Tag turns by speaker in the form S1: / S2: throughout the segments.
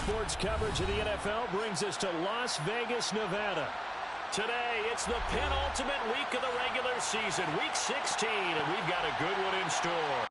S1: sports coverage of the NFL brings us to Las Vegas, Nevada. Today, it's the penultimate week of the regular season, week 16, and we've got a good one in store.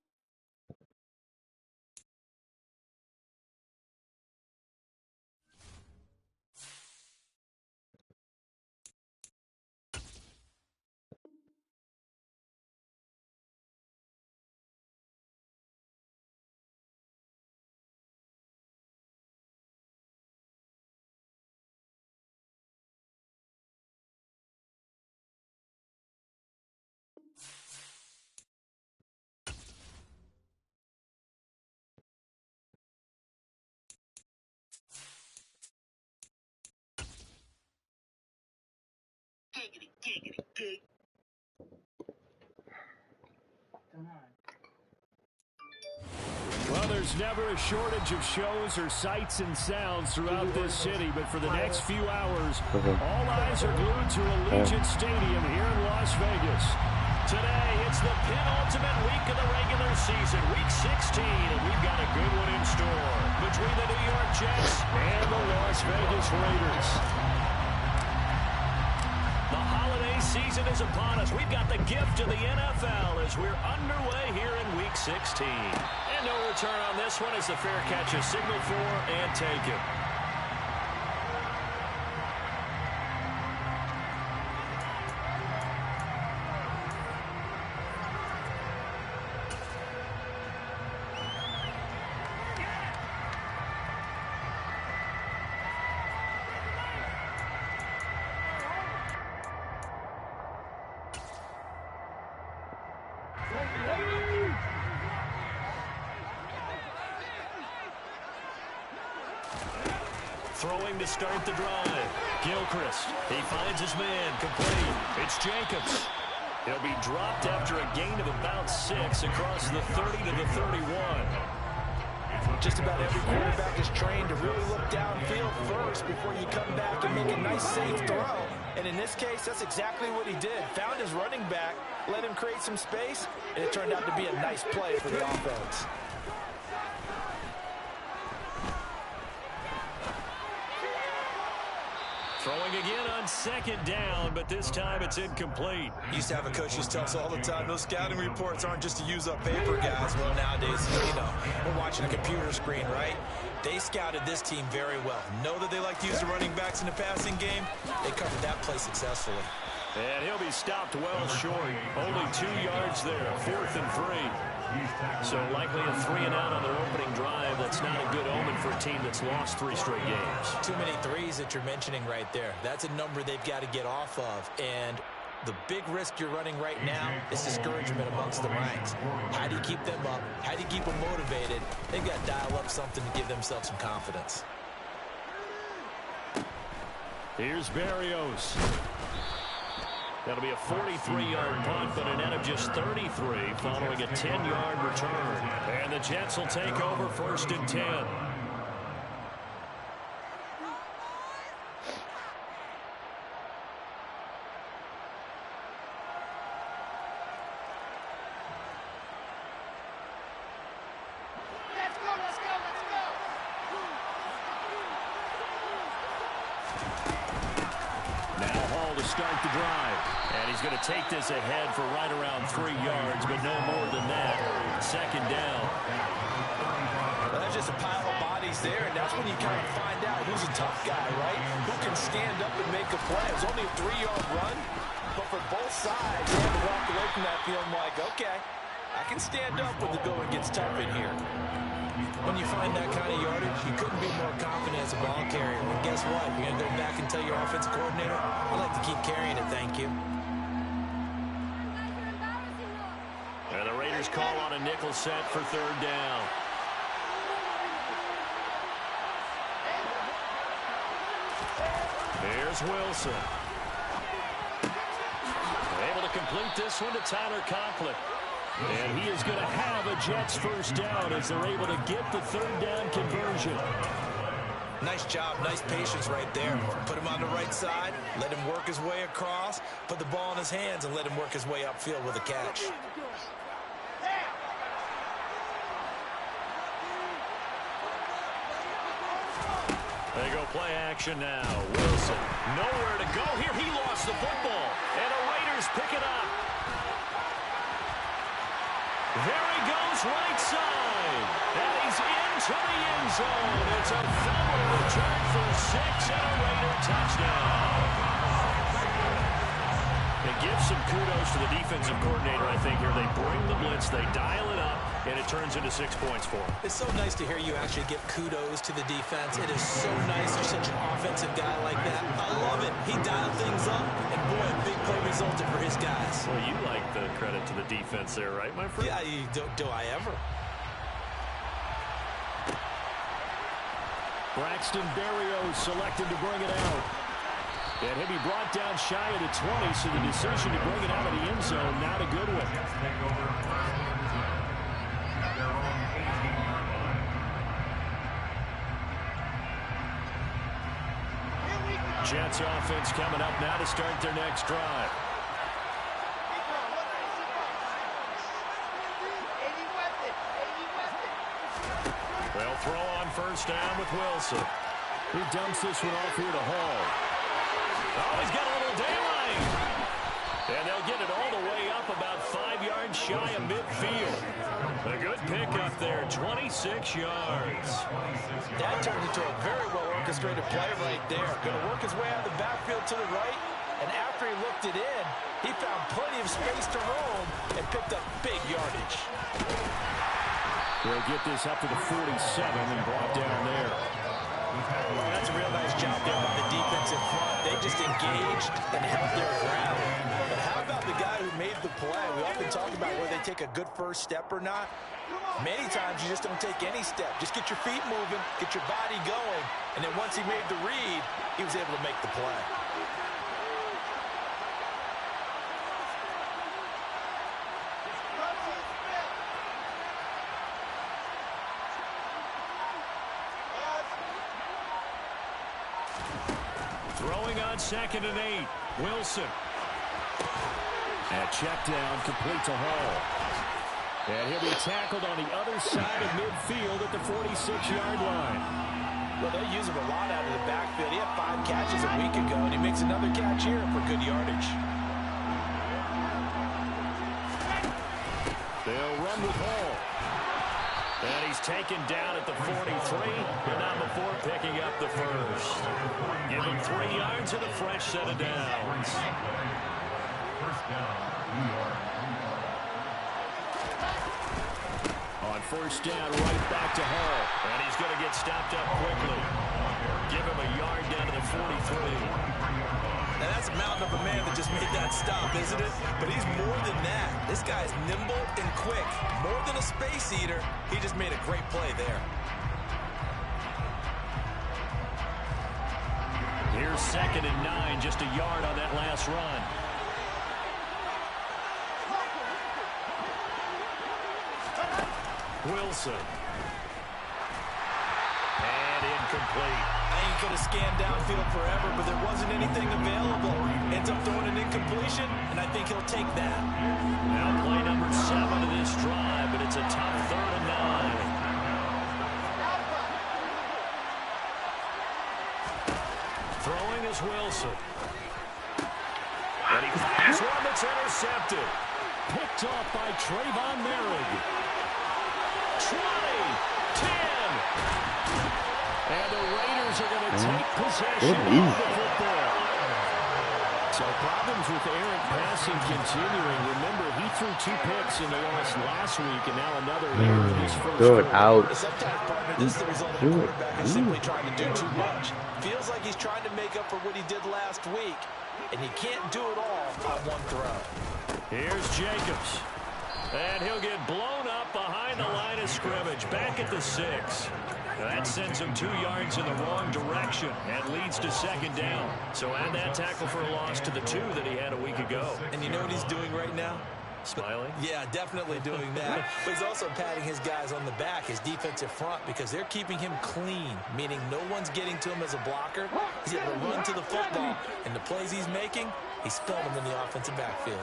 S1: Well, there's never a shortage of shows or sights and sounds throughout this city, but for the next few hours, all eyes are glued to Allegiant Stadium here in Las Vegas. Today, it's the penultimate week of the regular season, week 16, and we've got a good one in store between the New York Jets and the Las Vegas Raiders. The holiday season is upon us. We've got the gift of the NFL as we're underway here in week 16. And no return on this one as the fair catch is signaled for and taken. Throwing to start the drive. Gilchrist. He finds his man. Complete. It's Jacobs. He'll be dropped after a gain of about 6 across the 30 to the 31.
S2: Just about every quarterback is trained to really look downfield first before you come back and make a nice, safe throw. And in this case, that's exactly what he did. Found his running back, let him create some space, and it turned out to be a nice play for the offense.
S1: Throwing again on second down, but this time it's incomplete.
S2: Used to have a coach who used to tell us all the time, those scouting reports aren't just to use up paper, guys. Well, nowadays, we're watching a computer screen, right? They scouted this team very well. Know that they like to use the running backs in the passing game. They covered that play successfully.
S1: And he'll be stopped well short. Only 2 yards there, 4th and 3. So likely a 3-and-out on their opening drive. That's not a good omen for a team that's lost 3 straight games.
S2: Too many threes that you're mentioning right there. That's a number they've got to get off of. And the big risk you're running right now is discouragement amongst the ranks. How do you keep them up? How do you keep them motivated? They've got to dial up something to give themselves some confidence.
S1: Here's Berrios. That'll be a 43-yard punt, but a net of just 33 following a 10-yard return. And the Jets will take over 1st and 10. Start the drive. And he's going to take this ahead for right around 3 yards, but no more than that. 2nd down.
S2: Well, there's just a pile of bodies there, and that's when you kind of find out who's a tough guy, right? Who can stand up and make a play. It was only a 3-yard run, but for both sides, they had to walk away from that feeling like, okay, I can stand up when the going gets tough in here. When you find that kind of yardage, you couldn't be more confident as a ball carrier. And guess what? You're going to go back and tell your offensive coordinator, I'd like to keep carrying it, thank you.
S1: And the Raiders call on a nickel set for 3rd down. There's Wilson. Able to complete this one to Tyler Conklin. And he is going to have a Jets 1st down as they're able to get the 3rd down conversion.
S2: Nice job, nice patience right there. Put him on the right side, let him work his way across, put the ball in his hands, and let him work his way upfield with a catch.
S1: They go play action now. Wilson, nowhere to go here. He lost the football. And the Raiders pick it up. There he goes right side. And he's into the end zone. It's a fumble return for 6 and a Raider touchdown. It gives some kudos to the defensive coordinator, I think, here. They bring the blitz, they dial it up, and it turns into 6 points for them.
S2: It's so nice to hear you actually give kudos to the defense. It is so nice you're such an offensive guy like that. I love it. He dialed things up, and boy, a big play resulted for his guys.
S1: Well, you like the credit to the defense there, right, my friend?
S2: Yeah, do I ever?
S1: Braxton Berrios selected to bring it out. And he'll be brought down shy of the 20, so the decision to bring it out of the end zone, not a good one. Jets offense coming up now to start their next drive. They'll throw on first down with Wilson. He dumps this one off here to Hall. Oh, he's got a little daylight. And they'll get it all the way up about 5 yards shy of midfield. A good pickup there, 26 yards.
S2: That turned into a very well-orchestrated play right there. Going to work his way out of the backfield to the right. And after he looked it in, he found plenty of space to roam and picked up big yardage.
S1: They'll get this up to the 47 and brought down there.
S2: That's a real nice job there by the defense in front. They just engaged and held their ground. But how about the guy who made the play? We often talk about whether they take a good first step or not. Many times you just don't take any step. Just get your feet moving, get your body going, and then once he made the read, he was able to make the play.
S1: Throwing on 2nd and 8. Wilson. And check down, complete to Hall. And he'll be tackled on the other side of midfield at the 46-yard line.
S2: Well, they use him a lot out of the backfield. He had 5 catches a week ago, and he makes another catch here for good yardage.
S1: They'll run with Hall. And he's taken down at the 43, but not before picking up the first. Give him 3 yards and a fresh set of downs.
S3: First down, New York.
S1: On first down, right back to Hall. And he's going to get stopped up quickly. Give him a yard down to the 43.
S2: Now that's a mountain of a man that just made that stop, isn't it? But he's more than that. This guy's nimble and quick. More than a space eater, he just made a great play there.
S1: Here's 2nd and 9, just a yard on that last run. Wilson. And incomplete.
S2: I ain't going to scan downfield forever, but there wasn't anything available. Ends up throwing an incompletion, and I think he'll take that.
S1: Now play number 7 of this drive, but it's a tough 3rd and 9. Throwing is Wilson. And he finds one that's intercepted. Picked off by Trayvon Merrick. 20, 10. And the Raiders are going to take possession of the football. So problems with Aaron passing continuing. Remember, he threw 2 picks in the loss last week, and now another here in his first
S4: Good out.
S2: Sometimes, partner, this is the result of a quarterback who's simply trying to do too much. Feels like he's trying to make up for what he did last week, and he can't do it all on one throw.
S1: Here's Jacobs. And he'll get blown up behind the line of scrimmage, back at the 6. That sends him 2 yards in the wrong direction and leads to 2nd down. So add that tackle for a loss to the 2 that he had a week ago.
S2: And you know what he's doing right now?
S1: Smiling?
S2: Yeah, definitely doing that. But he's also patting his guys on the back, his defensive front, because they're keeping him clean, meaning no one's getting to him as a blocker. He's able to run to the football, and the plays he's making, he's filling them in the offensive backfield.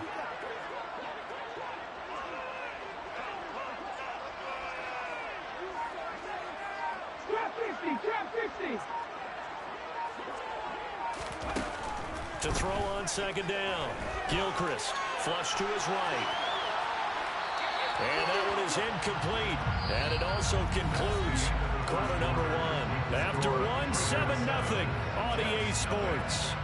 S1: To throw on second down. Gilchrist flush to his right. And that one is incomplete. And it also concludes quarter number one. After one, 7-0 on EA Sports.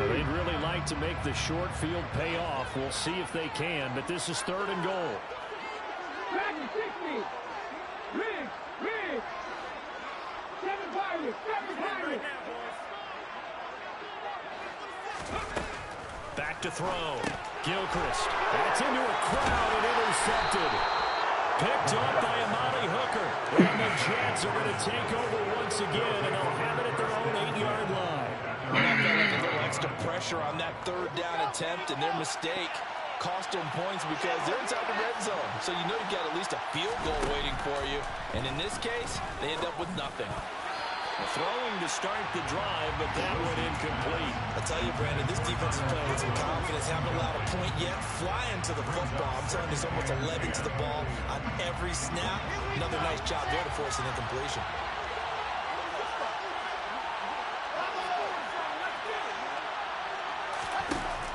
S1: They'd really like to make the short field pay off. We'll see if they can, but this is 3rd and goal. Back to throw. Gilchrist. That's into a crowd and intercepted. Picked up by Amani Hooker. And the Jets are going to take over once again, and they'll have it at their own 8-yard line.
S2: That felt like a little extra pressure on that 3rd down attempt, and their mistake cost them points because they're inside the red zone. So you know you got at least a field goal waiting for you. And in this case, they end up with nothing.
S1: Throwing to start the drive, but that one incomplete.
S2: I tell you, Brandon, this defense is playing with some confidence. Haven't allowed a point yet. Flying to the football. I'm telling you, there's almost 11 to the ball on every snap. Another nice job there to force an incompletion.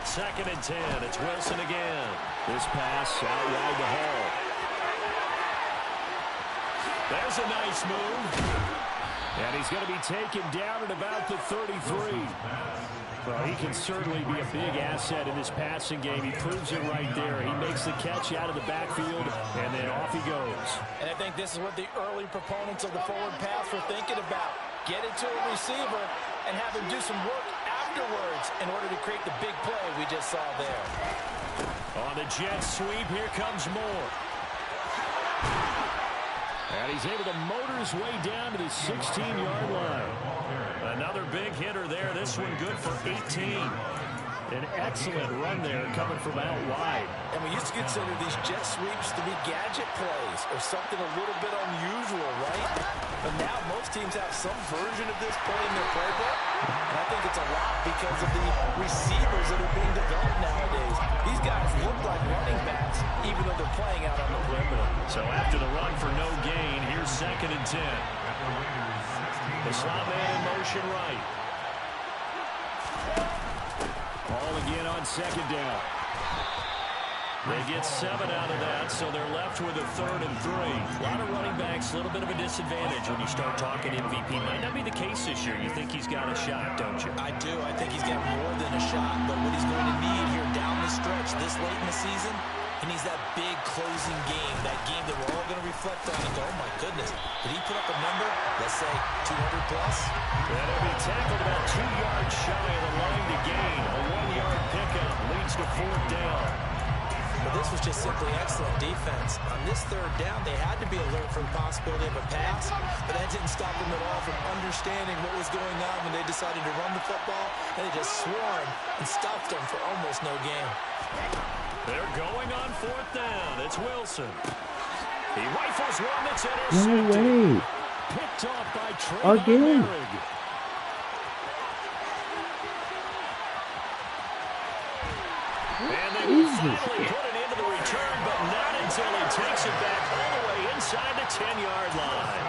S1: Second and 10. It's Wilson again. This pass out wide to Hall. There's a nice move. And he's going to be taken down at about the 33. Well, he can certainly be a big asset in this passing game. He proves it right there. He makes the catch out of the backfield, and then off he goes.
S2: And I think this is what the early proponents of the forward pass were thinking about. Get it to a receiver and have him do some work afterwards in order to create the big play we just saw there.
S1: On the jet sweep, here comes Moore. And he's able to motor his way down to the 16-yard line. Another big hitter there. This one good for 18. An excellent run there coming from out wide.
S2: And we used to consider these jet sweeps to be gadget plays or something a little bit unusual, right? But now most teams have some version of this play in their playbook. And I think it's a lot because of the receivers that are being developed nowadays. These guys look like running backs even though they're playing out on the perimeter.
S1: So after the run for no gain, here's 2nd and 10. The slot man in motion right. Ball again on 2nd down. They get 7 out of that, so they're left with a 3rd and 3. A lot of running backs, a little bit of a disadvantage when you start talking MVP. Might not be the case this year. You think he's got a shot, don't you?
S2: I do. I think he's got more than a shot, but what he's going to need here down the stretch this late in the season, he needs that big closing game, that game that we're all going to reflect on and go, oh my goodness, did he put up a number, let's say 200 plus?
S1: And he'll be tackled about 2 yards shy of the line to gain. A 1-yard pickup leads to 4th down.
S2: But this was just simply excellent defense. On this 3rd down, they had to be alert for the possibility of a pass, but that didn't stop them at all from understanding what was going on when they decided to run the football, and they just swarmed and stopped them for almost no gain.
S1: They're going on 4th down. It's Wilson. He rifles one that's intercepted.
S4: No way.
S1: Picked off by Trayvon
S4: Again.
S1: Merrick. And they will finally put it into the return, but not until he takes it back all the way inside the 10-yard line.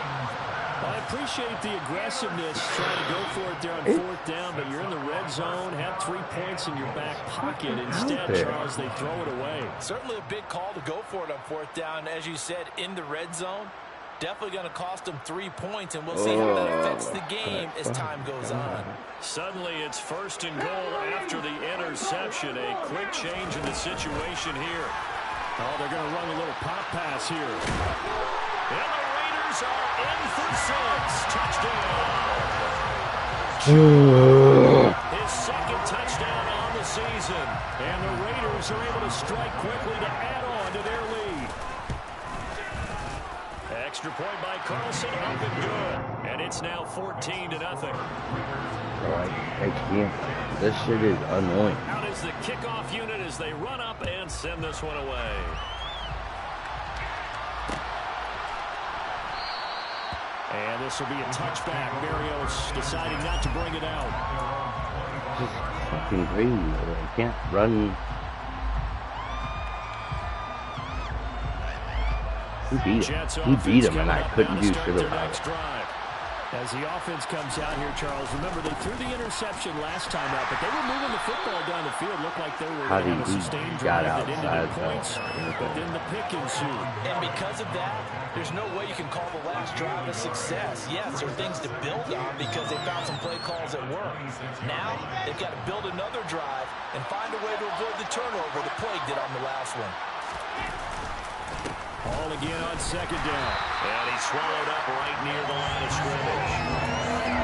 S1: I appreciate the aggressiveness trying to go for it there on 4th down, but you're in the red zone, have 3 points in your back pocket. Instead, Charles, they throw it away.
S2: Certainly a big call to go for it on 4th down. As you said, in the red zone, definitely going to cost them 3 points, and we'll see how that affects the game as time goes on.
S1: Suddenly, it's 1st and goal after the interception. A quick change in the situation here. Oh, they're going to run a little pop pass here. And the Raiders are in for 6. Touchdown. His 2nd touchdown on the season. And the Raiders are able to strike quickly to add on to their lead. Extra point by Carlson, up and good. And it's now 14-0.
S4: Alright, I can't. This shit is annoying.
S1: Out is the kickoff unit as they run up and send this one away. And this will be a touchback. Berrios deciding not to bring it out.
S4: Just fucking crazy. I can't run. He beat him, and I couldn't do shit about it.
S1: As the offense comes out here, Charles, remember they threw the interception last time out, but they were moving the football down the field. Looked like they were going to have a sustained drive that ended in points, but then the pick ensued.
S2: And because of that, there's no way you can call the last drive a success. Yes, there are things to build on because they found some play calls that work. Now, they've got to build another drive and find a way to avoid the turnover the Plague did on the last one.
S1: Ball again on second down. And he's swallowed up right near the line of scrimmage.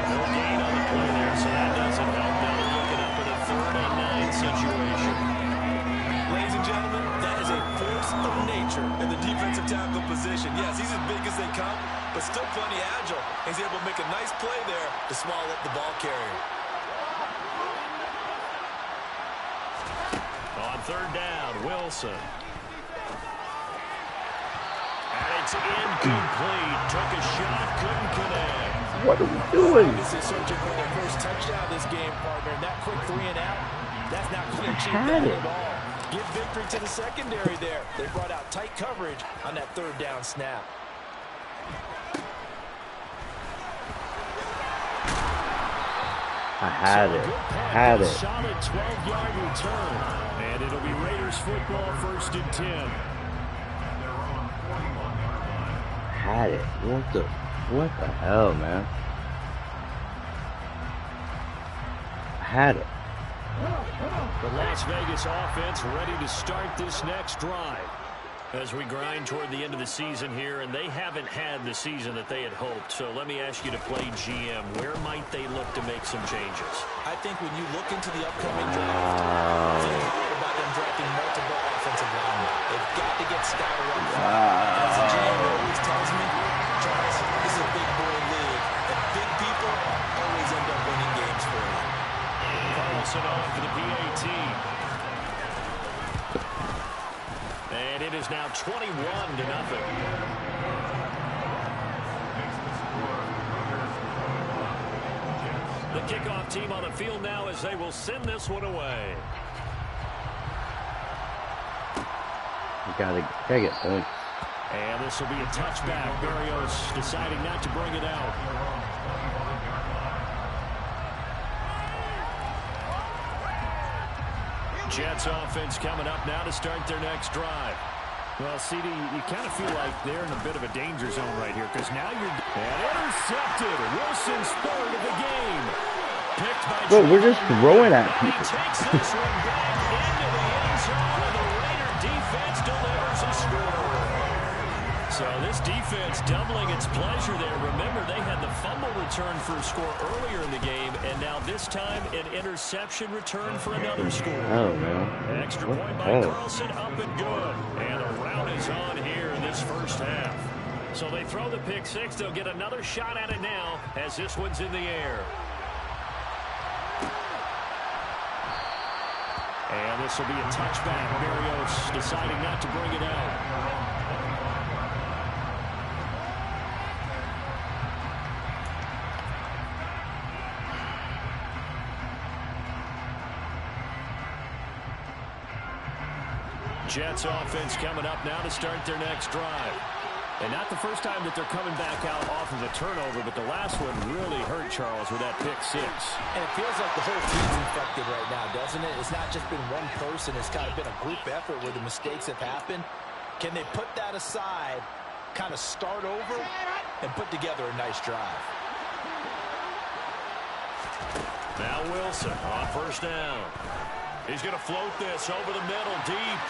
S1: No gain on the play there, so that doesn't help. Now they're looking up at a 3rd and 9 situation.
S2: Ladies and gentlemen, that is a force of nature in the defensive tackle position. Yes, he's as big as they come, but still plenty agile. He's able to make a nice play there to swallow up the ball carrier.
S1: On 3rd down, Wilson. And it's incomplete. Took a shot, couldn't connect.
S4: What are we doing?
S2: This is searching for their first touchdown this game, partner. And that quick 3 and out, that's not going to achieve that at all. Give victory to the secondary there. They brought out tight coverage on that 3rd down snap.
S4: I had it.
S1: Solid 12-yard return. And it'll be Raiders football, 1st and 10.
S4: Had it. What the hell, man? I had it.
S1: The Las Vegas offense ready to start this next drive as we grind toward the end of the season here, and they haven't had the season that they had hoped. So let me ask you to play GM. Where might they look to make some changes?
S2: I think when you look into the upcoming draft, think hard about them drafting multiple offensive linemen. They've got to get scouted up front. As the GM always tells me, Charles, this is a big boy league, and big people always end up winning games for you.
S1: Carlson on for the PAT. And it is now 21-0. The kickoff team on the field now as they will send this one away.
S4: You gotta take it, boy.
S1: And this will be a touchback. Berrios deciding not to bring it out. Jets offense coming up now to start their next drive. Well, CD, you kind of feel like they're in a bit of a danger zone right here because now you're intercepted. Wilson's 3rd of the game. Picked by
S4: Bro, we're just throwing at people.
S1: He takes this one back into the end zone, and the Raider defense delivers a score. So this defense doubling its pleasure there. Remember, they had the fumble return for a score earlier in the game, and now this time an interception return for another score.
S4: Oh, man.
S1: Extra point by Carlson, up and good. And the rout is on here in this first half. So they throw the pick 6. They'll get another shot at it now as this one's in the air. And this will be a touchback. Berrios deciding not to bring it out. Jets offense coming up now to start their next drive. And not the first time that they're coming back out off of a turnover, but the last one really hurt Charles with that pick 6.
S2: And it feels like the whole team's infected right now, doesn't it? It's not just been one person. It's kind of been a group effort where the mistakes have happened. Can they put that aside, kind of start over, and put together a nice drive?
S1: Now Wilson on 1st down. He's going to float this over the middle deep.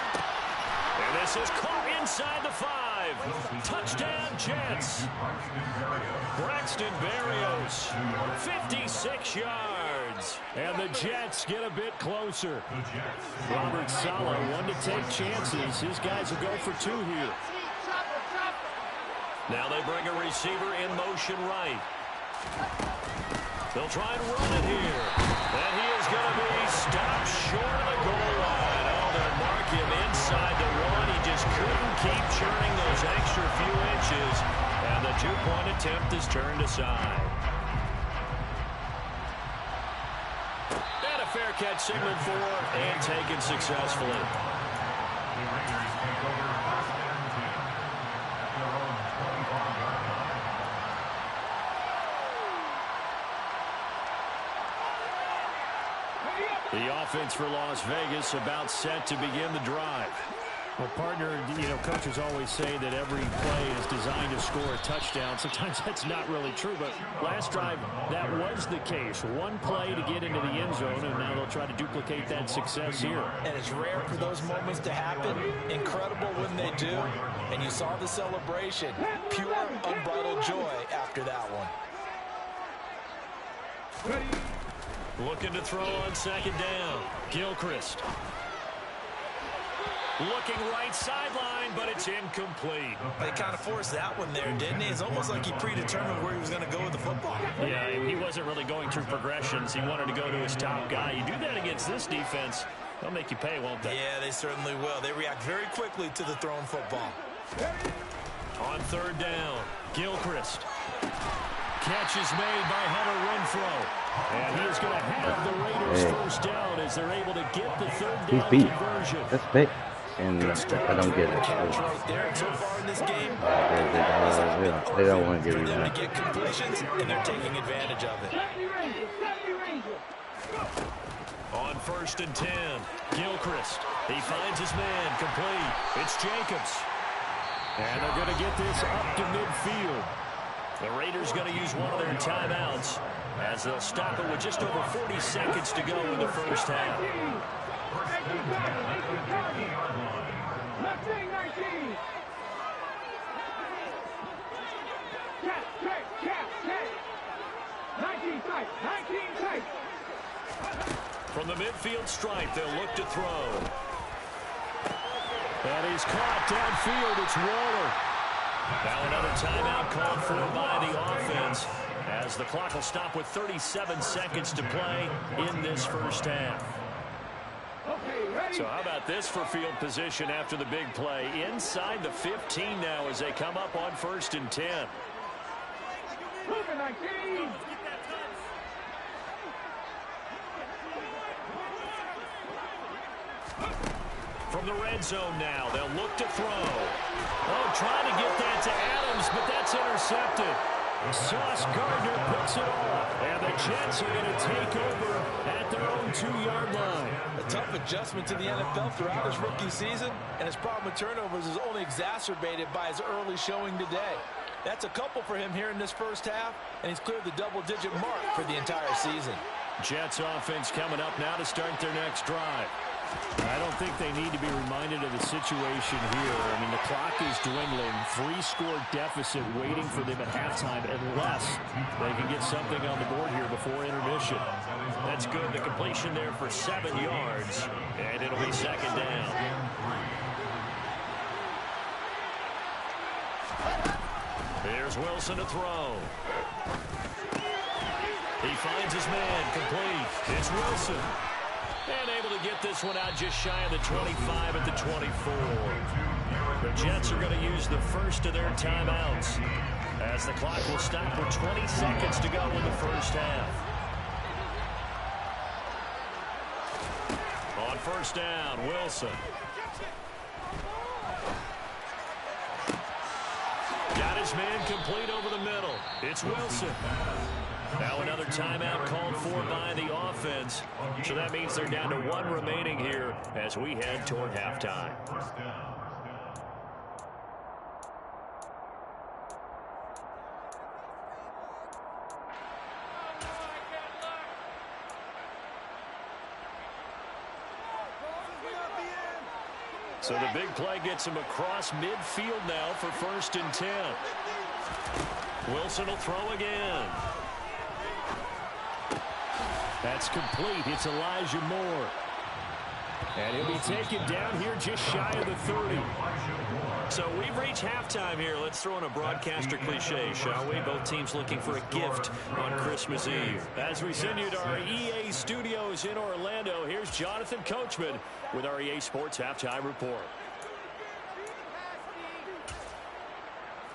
S1: And this is caught inside the 5. Touchdown, Jets. Braxton Berrios, 56 yards. And the Jets get a bit closer. Robert Saleh, one to take chances. His guys will go for 2 here. Now they bring a receiver in motion right. They'll try and run it here. And he is going to be stopped short of the goal line. Oh, they'll mark him inside the 1. He just couldn't keep churning those extra few inches. And the two-point attempt is turned aside. And a fair catch signaled for and taken successfully.
S3: The Raiders take over first and 10 at their own 25-yard line.
S1: The offense for Las Vegas about set to begin the drive.
S5: Well, partner, coaches always say that every play is designed to score a touchdown. Sometimes that's not really true, but last drive, that was the case. One play to get into the end zone, and now they'll try to duplicate that success here.
S2: And it's rare for those moments to happen. Incredible when they do. And you saw the celebration. Pure, unbridled joy after that one.
S1: Looking to throw on second down. Gilchrist. Looking right sideline, but it's incomplete.
S2: They kind of forced that one there, didn't he? It's almost like he predetermined where he was going to go with the football.
S5: Yeah, he wasn't really going through progressions. He wanted to go to his top guy. You do that against this defense, they'll make you pay, won't they?
S2: Yeah, they certainly will. They react very quickly to the thrown football.
S1: On third down, Gilchrist. Catch is made by Hunter Renfrow. And he is going to have the Raiders first down as they're able to get the third down conversion.
S4: That's big. And I don't get it.
S2: Right there. So far in this game,
S4: They don't want to give you
S2: them to
S4: that.
S2: get completions, and they're taking advantage of it.
S1: On first and 10, Gilchrist. He finds his man complete. It's Jacobs. And they're going to get this up to midfield. The Raiders going to use one of their timeouts as they'll stop it with just over 40 seconds to go in the first half. From the midfield stripe, they'll look to throw. And he's caught downfield. It's Waller. Now another timeout called for by the offense as the clock will stop with 37 seconds to play in this first half. So how about this for field position after the big play? Inside the 15 now as they come up on first and 10. From the red zone now, they'll look to throw. Oh, trying to get that to Adams, but that's intercepted. Sauce Gardner picks it off, and the Jets are going to take over at their own 2-yard line.
S2: A tough adjustment to the NFL throughout his rookie season, and his problem with turnovers is only exacerbated by his early showing today. That's a couple for him here in this first half, and he's cleared the double-digit mark for the entire season. Jets offense coming up now to start their next drive.
S5: I don't think they need to be reminded of the situation here. I mean, the clock is dwindling. 3-score deficit waiting for them at halftime unless they can get something on the board here before intermission.
S1: That's good. The completion there for 7 yards, and it'll be second down. Here's Wilson to throw. He finds his man complete. It's Wilson. And able to get this one out just shy of the 25 at the 24. The Jets are going to use the first of their timeouts as the clock will stop with 20 seconds to go in the first half. On first down, Wilson. Got his man complete over the middle. It's Wilson. Now another timeout called for by the offense. So that means they're down to 1 remaining here as we head toward halftime. So the big play gets him across midfield now for first and 10. Wilson will throw again. That's complete. It's Elijah Moore. And he'll be taken down here just shy of the 30. So we've reached halftime here. Let's throw in a broadcaster cliche, shall we? Both teams looking for a gift on Christmas Eve. As we send you to our EA studios in Orlando, here's Jonathan Coachman with our EA Sports Halftime Report.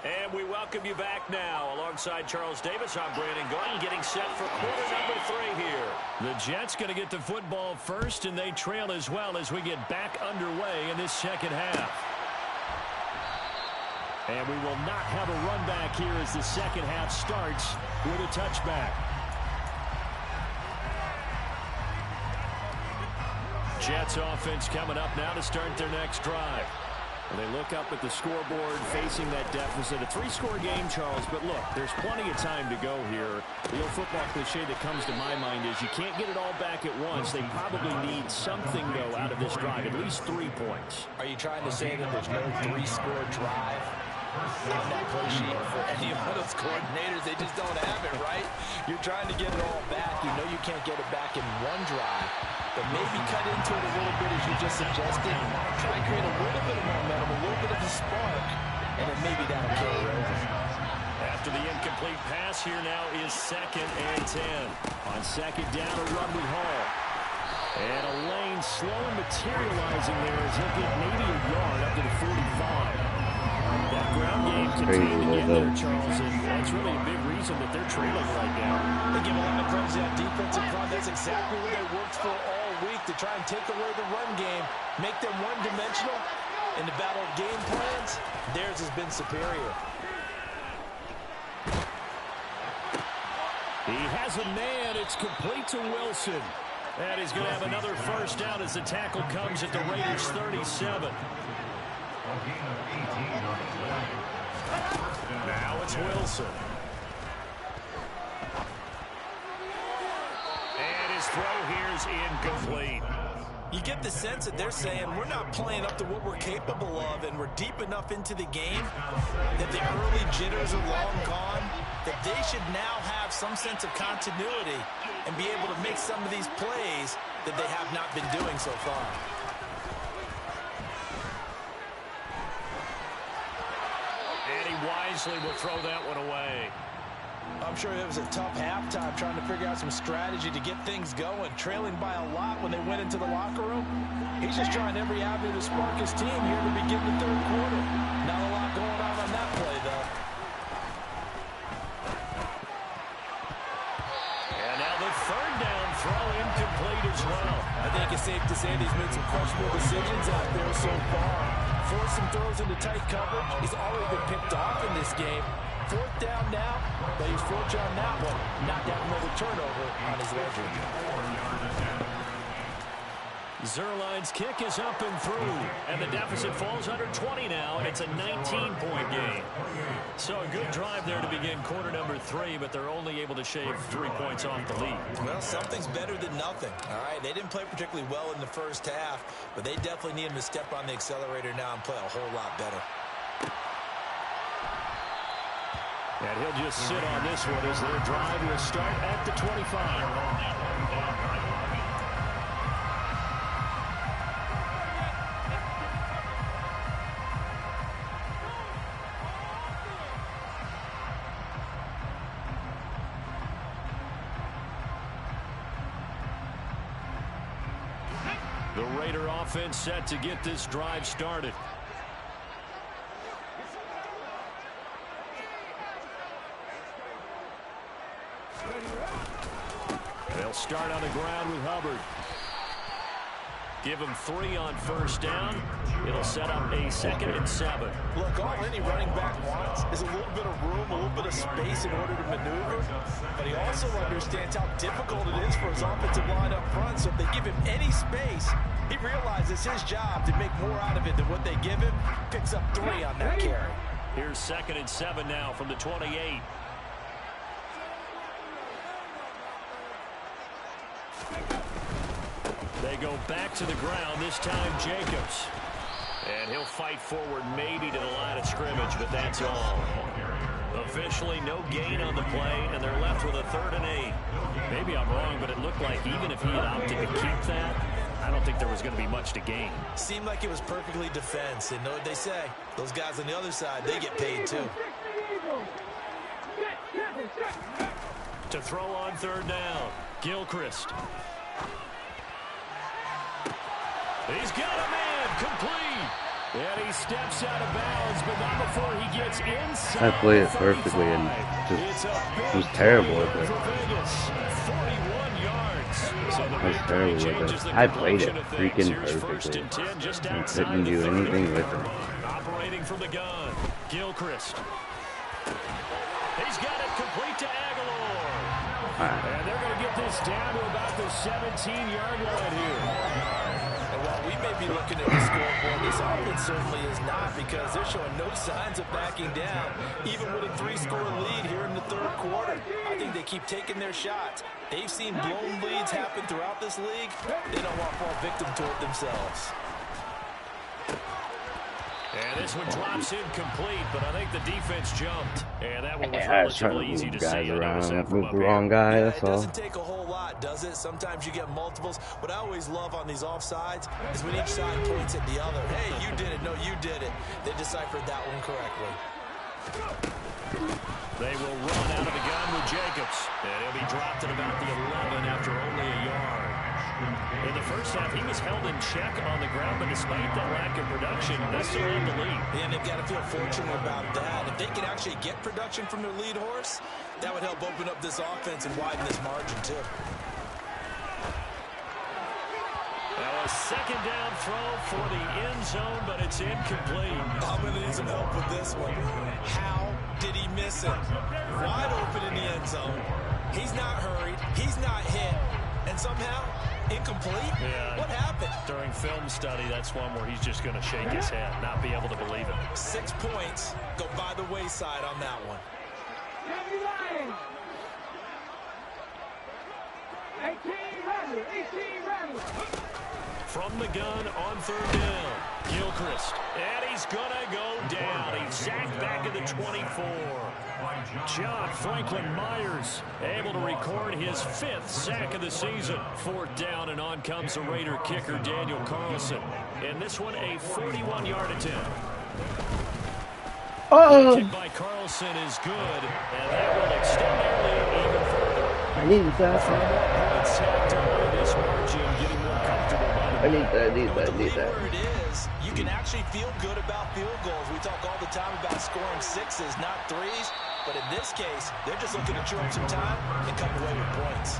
S1: And we welcome you back now. Alongside Charles Davis, I'm Brandon Gaudin, getting set for quarter number 3 here. The Jets going to get the football first, and they trail as well as we get back underway in this second half. And we will not have a run back here as the second half starts with a touchback. Jets offense coming up now to start their next drive. And they look up at the scoreboard facing that deficit. A 3-score game, Charles, but look, there's plenty of time to go here. The old football cliche that comes to my mind is you can't get it all back at once. They probably need something, though, out of this drive, at least 3 points.
S2: Are you trying to say that there's no 3-score drive on that play sheet for any of those coordinators? They just don't have it, right? You're trying to get it all back. You know you can't get it back in one drive. But maybe cut into it a little bit as you just suggested. Try and create a little bit of momentum, a little bit of a spark, and then maybe that'll carry over.
S1: After the incomplete pass, here now is 2nd and 10. On second down, a run with Hall. And a lane slowly materializing there as he'll get maybe a yard up to the 45. That ground game continued to get there, Charles, and that's really a big reason that they're trailing right now.
S2: They give a lot of credit to that defensive front. That's exactly what they worked for all week, to try and take away the run game, make them one-dimensional. In the battle of game plans, theirs has been superior.
S1: He has a man. It's complete to Wilson. And he's going to have another first down as the tackle comes at the Raiders' 37. Now it's Wilson. And his throw here is incomplete.
S2: You get the sense that they're saying we're not playing up to what we're capable of, and we're deep enough into the game that the early jitters are long gone, that they should now have some sense of continuity and be able to make some of these plays that they have not been doing so far.
S1: And he wisely will throw that one away.
S2: I'm sure it was a tough halftime trying to figure out some strategy to get things going, trailing by a lot when they went into the locker room. He's just trying every avenue to spark his team here to begin the third quarter. Not a lot going on that play, though.
S1: And now the third down throw incomplete as well.
S2: I think it's safe to say that he's made some questionable decisions out there so far. Forced some throws into tight coverage. He's already been picked off in this game. 4th down now, but he's fortunate on that one. Not that another turnover on his ledger.
S1: Zuerlein's kick is up and through, and the deficit falls under 20 now, and it's a 19-point game. So a good drive there to begin quarter number 3, but they're only able to shave 3 points off the lead.
S2: Well, something's better than nothing, all right? They didn't play particularly well in the first half, but they definitely need him to step on the accelerator now and play a whole lot better.
S1: And he'll just sit on this one as their drive will start at the 25. The Raider offense set to get this drive started. They'll start on the ground with Hubbard. Give him 3 on first down. It'll set up a 2nd and 7.
S2: Look, all any running back wants is a little bit of room, a little bit of space in order to maneuver. But he also understands how difficult it is for his offensive line up front. So if they give him any space, he realizes his job to make more out of it than what they give him. Picks up 3 on that carry.
S1: Here's 2nd and 7 now from the 28. They go back to the ground, this time Jacobs. And he'll fight forward maybe to the line of scrimmage, but that's all. Officially no gain on the play, and they're left with a 3rd and 8. Maybe I'm wrong, but it looked like even if he had opted to keep that, I don't think there was going to be much to gain.
S2: Seemed like it was perfectly defense, and know what they say. Those guys on the other side, they get paid too.
S1: To throw on 3rd down, Gilchrist. He's got a man, complete. And he steps out of bounds, but not before he gets inside.
S4: I played it perfectly and just was terrible with it.
S1: 41 yards. So
S4: I was terrible with it. I played it freaking perfectly. I couldn't do anything with it.
S1: Operating from the gun, Gilchrist. He's got it complete to Aguilar. And they're going to get this down to about the 17-yard line here.
S2: And while we may be looking at the scoreboard, this offense certainly is not, because they're showing no signs of backing down, even with a 3-score lead here in the third quarter. I think they keep taking their shots. They've seen blown leads happen throughout this league. They don't want to fall victim to it themselves.
S1: And this one drops incomplete, but I think the defense jumped. And that one was relatively easy to see.
S4: Move the wrong guy, that's all.
S2: It doesn't take a whole lot, does it? Sometimes you get multiples. What I always love on these offsides is when each side points at the other. Hey, you did it. No, you did it. They deciphered that one correctly.
S1: They will run out of the gun with Jacobs. And he'll be dropped at about the 11 after only a yard. In the first half, he was held in check on the ground, but despite that lack of production, they still have the lead.
S2: And they've got to feel fortunate about that. If they can actually get production from their lead horse, that would help open up this offense and widen this margin, too.
S1: Now a second down throw for the end zone, but it's incomplete.
S2: I'm going to need some help with this one. How did he miss it? Wide open in the end zone. He's not hurried. He's not hit. And somehow, incomplete?
S1: Yeah.
S2: What happened?
S1: During film study, that's one where he's just going to shake his head, not be able to believe it.
S2: 6 points go by the wayside on that one.
S3: 18
S1: From the gun on third down, Gilchrist. And he's going to go down. He's sacked back at the 24. John Franklin Myers able to record his 5th sack of the season. 4th down, and on comes the Raider kicker, Daniel Carlson. And this one, a 41-yard attempt. The kick by Carlson is good, and that will extend their lead even further.
S4: I need that.
S1: This margin getting more comfortable.
S4: I need that.
S2: Where it is, you can actually feel good about field goals. We talk all the time about scoring 6s, not 3s. But in this case, they're just looking to chew up some time and come away with points.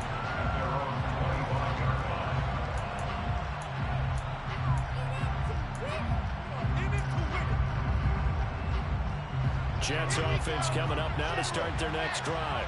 S1: Jets offense coming up now to start their next drive.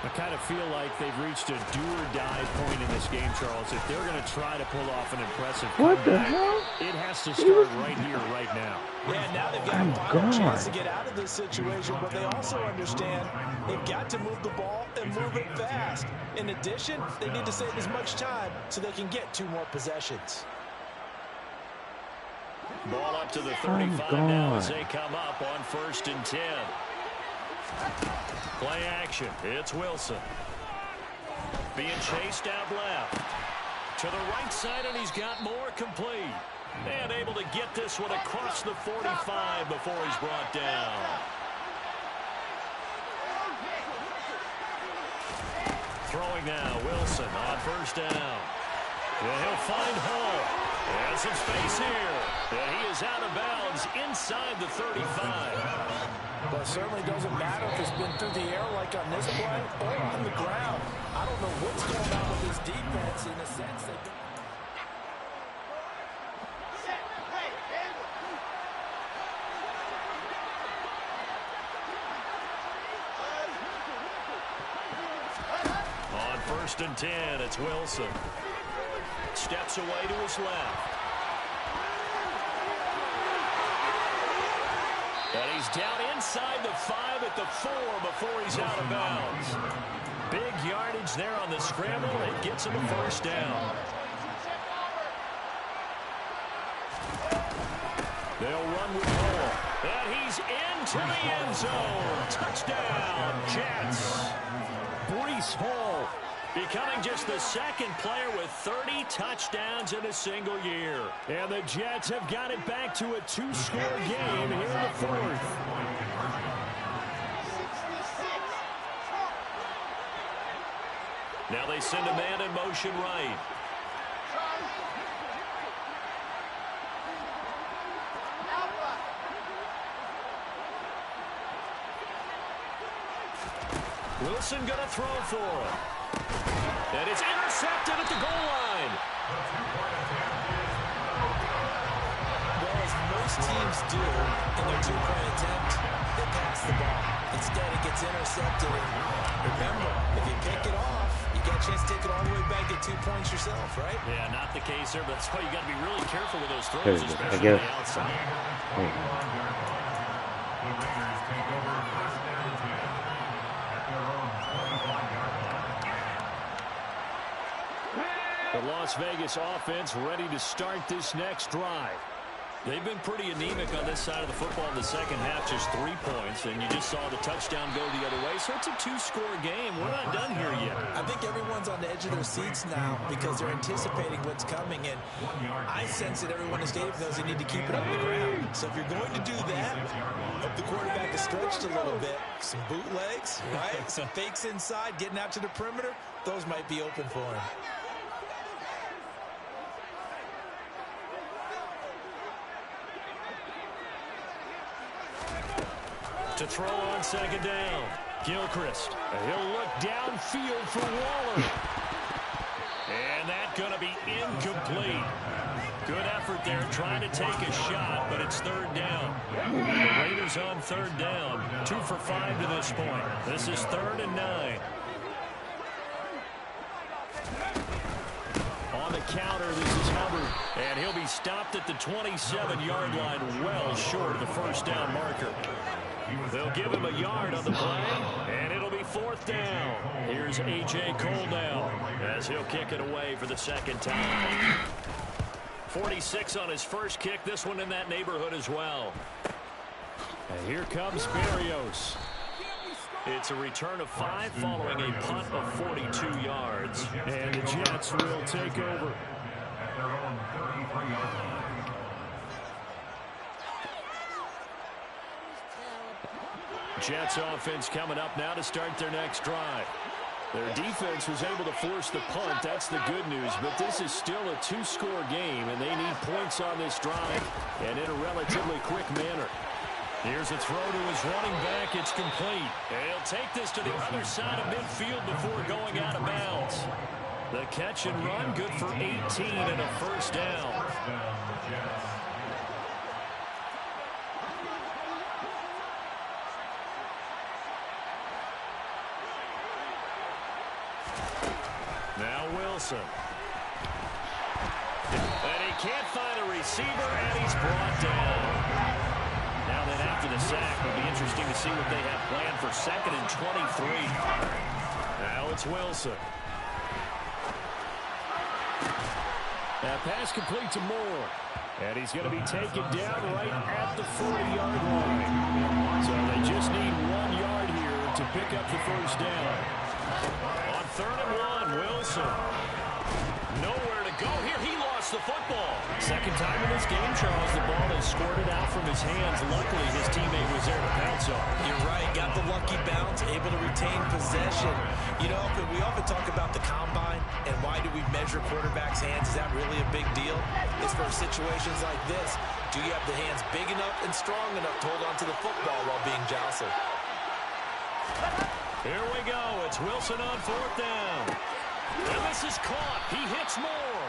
S1: I kind of feel like they've reached a do-or-die point in this game, Charles. If they're going to try to pull off an impressive comeback,
S4: the hell?
S1: It has to start right here, right now.
S2: Yeah, now they've got a final chance to get out of this situation, but they also understand they've got to move the ball and move it fast. In addition, they need to save as much time so they can get 2 more possessions.
S1: Ball up to the 35 now as they come up on 1st and 10. Play action. It's Wilson. Being chased out left. To the right side, and he's got more complete. And able to get this one across the 45 before he's brought down. Throwing now, Wilson on 1st down. And he'll find Hall. And some space here. And he is out of bounds inside the 35.
S2: But it certainly doesn't matter if it's been through the air like on this play or on the ground. I don't know what's going on with this defense in the sense that...
S1: On 1st and 10, it's Wilson. Steps away to his left. And he's down inside the 5 at the 4 before he's out of bounds. Big yardage there on the scramble. It gets him a 1st down. They'll run with Hall. And he's into the end zone. Touchdown, Jets. Breece Hall becoming just the 2nd player with 30 touchdowns in a single year. And the Jets have got it back to a 2-score game here in the 4th. Now they send a man in motion right.
S5: Wilson going to throw for him. And it's intercepted at the goal line.
S2: Well, as most teams do in their two-point attempt, they pass the ball. Instead, it gets intercepted. And remember, if you pick it off, you got a chance to take it all the way back, get 2 points yourself, right?
S5: Yeah, not the case there, but that's why you got to be really careful with those throws, especially on the outside.
S3: The Raiders take over first down and 10 at their own 25-yard line.
S1: The Las Vegas offense ready to start this next drive.
S5: They've been pretty anemic on this side of the football in the second half, just 3 points, and you just saw the touchdown go the other way. So it's a two-score game. We're not done here yet.
S2: I think everyone's on the edge of their seats now because they're anticipating what's coming, and I sense that everyone in the stadium knows they need to keep it on the ground. So if you're going to do that, hope the quarterback is stretched a little bit. Some bootlegs, right? Some fakes inside, getting out to the perimeter. Those might be open for him.
S5: To throw on second down, Gilchrist.
S1: He'll look downfield for Waller.
S5: And that's going to be incomplete. Good effort there trying to take a shot, but it's third down. The Raiders on third down. 2 for 5 to this point. This is 3rd and 9.
S1: On the counter, this is Hubbard.
S5: And he'll be stopped at the 27-yard line, well short of the first down marker. They'll give him a yard on the play, and it'll be 4th down. Here's A.J. Cole now as he'll kick it away for the second time. 46 on his first kick, this one in that neighborhood as well.
S1: And here comes Berrios.
S5: It's a return of 5 following a punt of 42 yards.
S1: And the Jets will take over.
S3: At their own 33-yard line.
S1: Jets offense coming up now to start their next drive. Their defense was able to force the punt. That's the good news. But this is still a 2-score game, and they need points on this drive and in a relatively quick manner.
S5: Here's a throw to his running back. It's complete. And he'll take this to the other side of midfield before going out of bounds. The catch and run good for 18 and a first down. Now Wilson. And he can't find a receiver, and he's brought down. Now then, after the sack, it'll be interesting to see what they have planned for 2nd and 23. Now it's Wilson.
S1: That pass complete to Moore. And he's going to be taken down right at the 40-yard line. So they just need 1 yard here to pick up the first down.
S5: On 3rd and 1, Wilson. Nowhere to go here. He lost the football.
S1: Second time in this game, Charles, the ball is squirted out from his hands. Luckily, his teammate was there to pounce on.
S2: You're right. Got the lucky bounce, able to retain possession. You know, we often talk about the combine and why do we measure quarterbacks' hands. Is that really a big deal? It's for situations like this. Do you have the hands big enough and strong enough to hold on to the football while being jostled?
S5: Here we go. It's Wilson on 4th down. And this is caught. He hits Moore.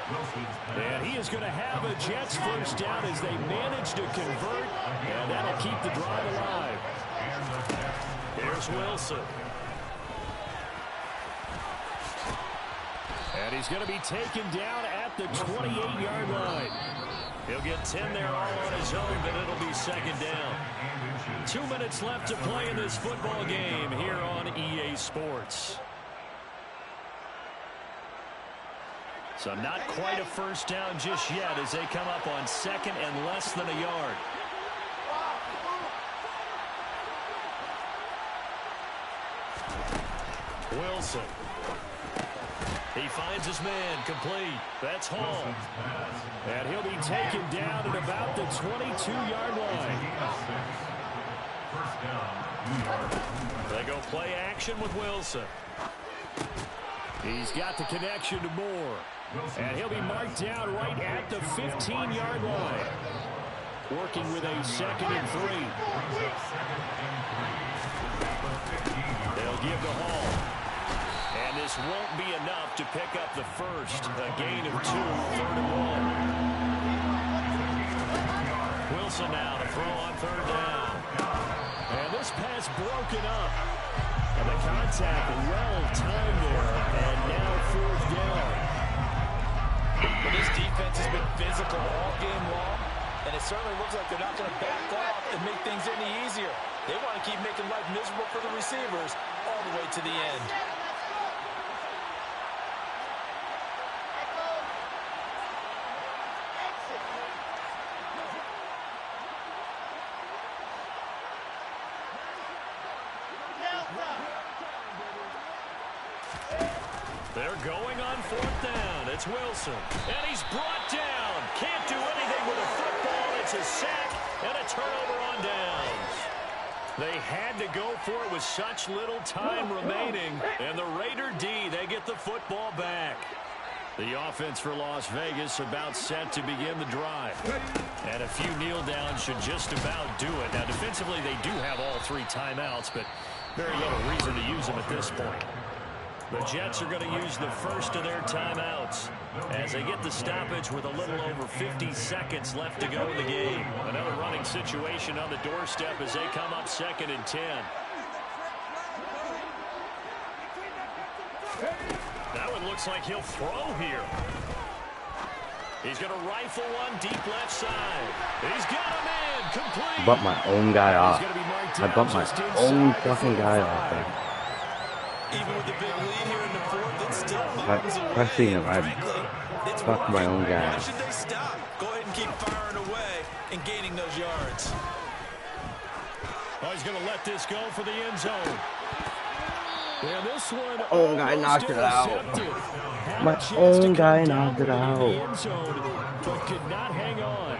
S1: And he is going to have a Jets first down as they manage to convert. And that'll keep the drive alive.
S5: Here's Wilson.
S1: And he's going to be taken down at the 28-yard line.
S5: He'll get 10 there all on his own, but it'll be 2nd down. 2 minutes left to play in this football game here on EA Sports. So not quite a first down just yet as they come up on 2nd and less than a yard. Wilson. He finds his man, complete. That's Hall.
S1: And he'll be taken down at about the 22-yard line.
S5: They go play action with Wilson.
S1: He's got the connection to Moore. And he'll be marked down right at the 15-yard line. Working with a 2nd and 3.
S5: They'll
S1: give to Hall. And this won't be enough to pick up the first. A gain of 2, 3rd and 1. Wilson now to throw on 3rd down. And this pass broken up. And the contact well timed there. And now 4th down.
S2: Well, this defense has been physical all game long. And it certainly looks like they're not going to back off and make things any easier. They want to keep making life miserable for the receivers all the way to the end.
S1: They're going on 4th down. It's Wilson. And he's brought down. Can't do anything with a football. It's a sack and a turnover on downs. They had to go for it with such little time remaining. And the Raider D, they get the football back. The offense for Las Vegas about set to begin the drive. And a few kneel downs should just about do it. Now, defensively, they do have all 3 timeouts, but very little reason to use them at this point. The Jets are going to use the first of their timeouts as they get the stoppage with a little over 50 seconds left to go in the game. Another running situation on the doorstep as they come up 2nd and 10. That one looks like he'll throw here. He's going to rifle one deep left side. He's got him in. Complete.
S4: I bumped my own guy off. I bumped my own fucking guy off there.
S2: Even with the big lead here in the 4th, it's still
S4: Especially if I fucked my own guy.
S2: Why should they stop? Go ahead and keep firing away and gaining those yards.
S1: Oh, he's going to let this go for the end zone. Yeah, this one.
S4: Oh, guy knocked it out. My own guy knocked it out.
S1: But could not hang on.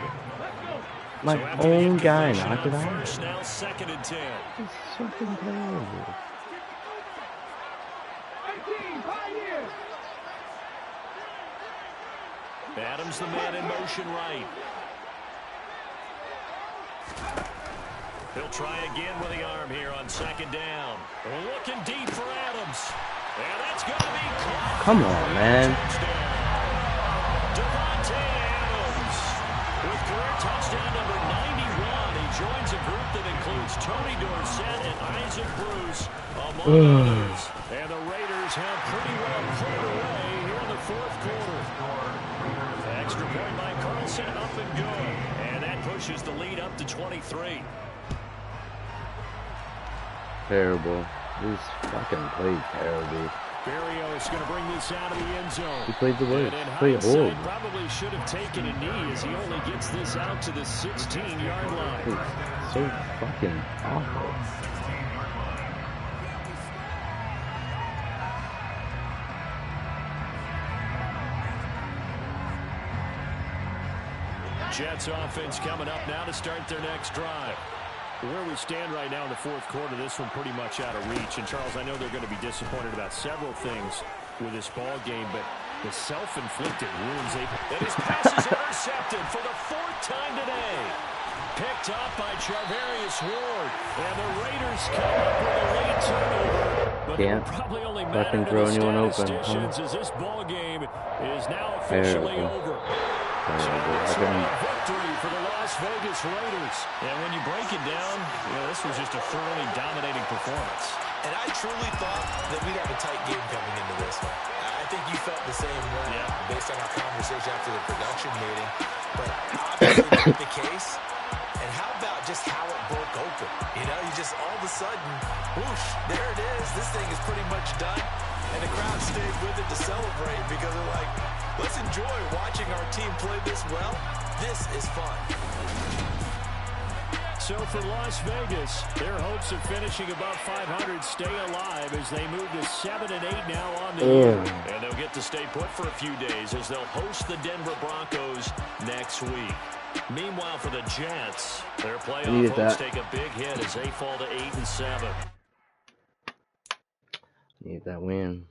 S4: My own guy knocked it out.
S1: Now 2nd and 10.
S4: It's fucking terrible.
S1: Adams the man in motion right. He'll try again with the arm here on 2nd down. Looking deep for Adams. And that's going to be caught.
S4: Come on, man.
S1: Davante Adams with career touchdown number 91. He joins a group that includes Tony Dorsett and Isaac Bruce, among others. And the Raiders have pretty well put it away here in the 4th quarter. Extra point by Carlson, up and good. And that pushes the lead up to 23.
S4: Terrible. This fucking played terrible.
S1: Berrios going to bring this out of the end zone.
S4: He played the worst.
S1: And in
S4: Played old.
S1: probably should have taken a knee as he only gets this out to the 16-yard line.
S4: It's so fucking awful.
S1: Jets offense coming up now to start their next drive. Where we stand right now in the 4th quarter, this one pretty much out of reach. And, Charles, I know they're going to be disappointed about several things with this ball game, but the self-inflicted wounds. And his pass is intercepted for the 4th time today. Picked up by Charvarius Ward. And the Raiders come up with a late turnover. But
S4: can't
S1: probably only
S4: fucking throw anyone open.
S1: As this ball game is now officially over. Victory for the Las Vegas Raiders. And when you break it down, this was just a thoroughly dominating performance.
S2: And I truly thought that we'd have a tight game coming into this one. I think you felt the same way based on our conversation after the production meeting. But obviously not the case. And how about just how it broke open? You just all of a sudden, whoosh, there it is. This thing is pretty much done. And the crowd stayed with it to celebrate because they're like, let's enjoy watching our team play this well. This is fun.
S1: So for Las Vegas, their hopes of finishing above 500 stay alive as they move to 7-8 now on the year. And they'll get to stay put for a few days as they'll host the Denver Broncos next week. Meanwhile, for the Jets, their playoff hopes take a big hit as they fall to 8-7.
S4: Need that win.